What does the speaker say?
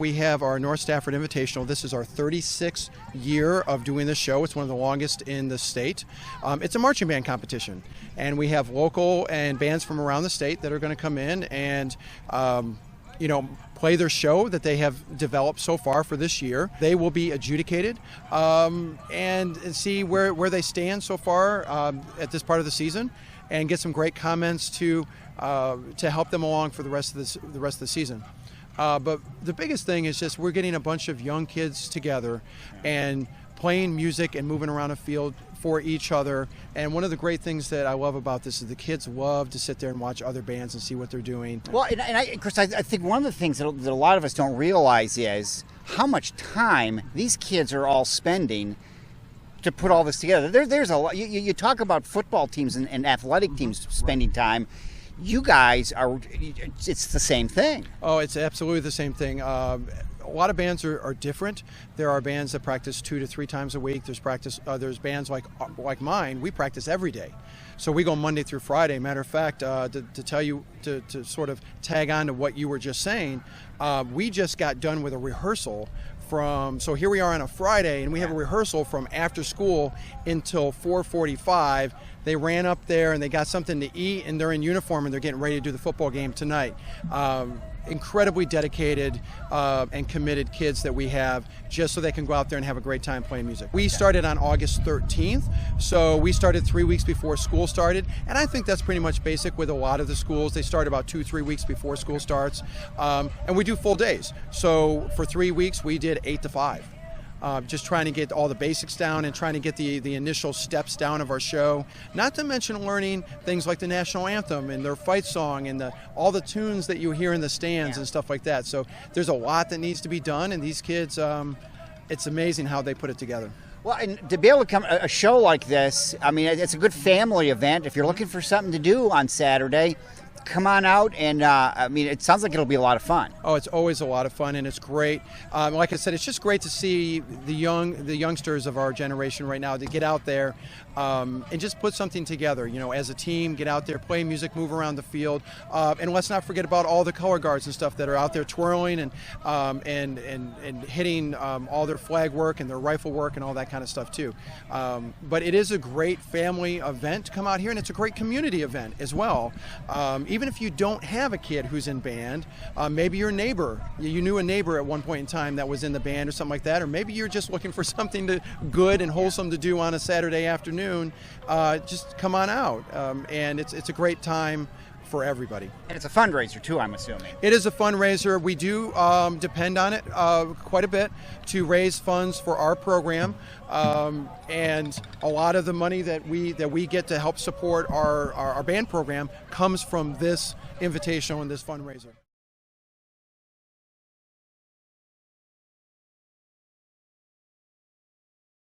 We have our North Stafford Invitational. This is our 36th year of doing this show. It's one of the longest in the state. It's a marching band competition, and we have local and bands from around the state that are going to come in and play their show that they have developed so far for this year. They will be adjudicated and see where they stand so far at this part of the season, and get some great comments to help them along for the rest of the season. But the biggest thing is just we're getting a bunch of young kids together and playing music and moving around a field for each other. And one of the great things that I love about this is the kids love to sit there and watch other bands and see what they're doing. Well, Chris, I think one of the things that a lot of us don't realize is how much time these kids are all spending to put all this together. There's a lot. You talk about football teams and athletic teams spending time. You guys it's the same thing. Oh, it's absolutely the same thing. A lot of bands are different. There are bands that practice 2 to 3 times a week. There's bands like mine. We practice every day. So we go Monday through Friday. Matter of fact, to tell you, to sort of tag on to what you were just saying, we just got done with a rehearsal so here we are on a Friday, and we have a rehearsal from after school until 4:45. They ran up there and they got something to eat, and they're in uniform and they're getting ready to do the football game tonight. Incredibly dedicated and committed kids that we have, just so they can go out there and have a great time playing music. We started on August 13th, so we started 3 weeks before school started, and I think that's pretty much basic with a lot of the schools. They start about 2-3 weeks before school starts, and we do full days. So for 3 weeks we did 8 to 5. Just trying to get all the basics down and trying to get the initial steps down of our show. Not to mention learning things like the national anthem and their fight song and all the tunes that you hear in the stands and stuff like that. So there's a lot that needs to be done, and these kids, it's amazing how they put it together. Well, and to be able to come a show like this, I mean, it's a good family event. If you're looking for something to do on Saturday, come on out, and it sounds like it'll be a lot of fun. Oh, it's always a lot of fun, and it's great. Like I said, it's just great to see the youngsters of our generation right now to get out there and just put something together. As a team, get out there, play music, move around the field, and let's not forget about all the color guards and stuff that are out there twirling and hitting all their flag work and their rifle work and all that kind of stuff too. But it is a great family event to come out here, and it's a great community event as well. Even if you don't have a kid who's in band, maybe your neighbor, you knew a neighbor at one point in time that was in the band or something like that, or maybe you're just looking for something good and wholesome to do on a Saturday afternoon, just come on out. And it's a great time for everybody. And it's a fundraiser too, I'm assuming. It is a fundraiser. We do depend on it quite a bit to raise funds for our program, and a lot of the money that we get to help support our band program comes from this invitational and this fundraiser.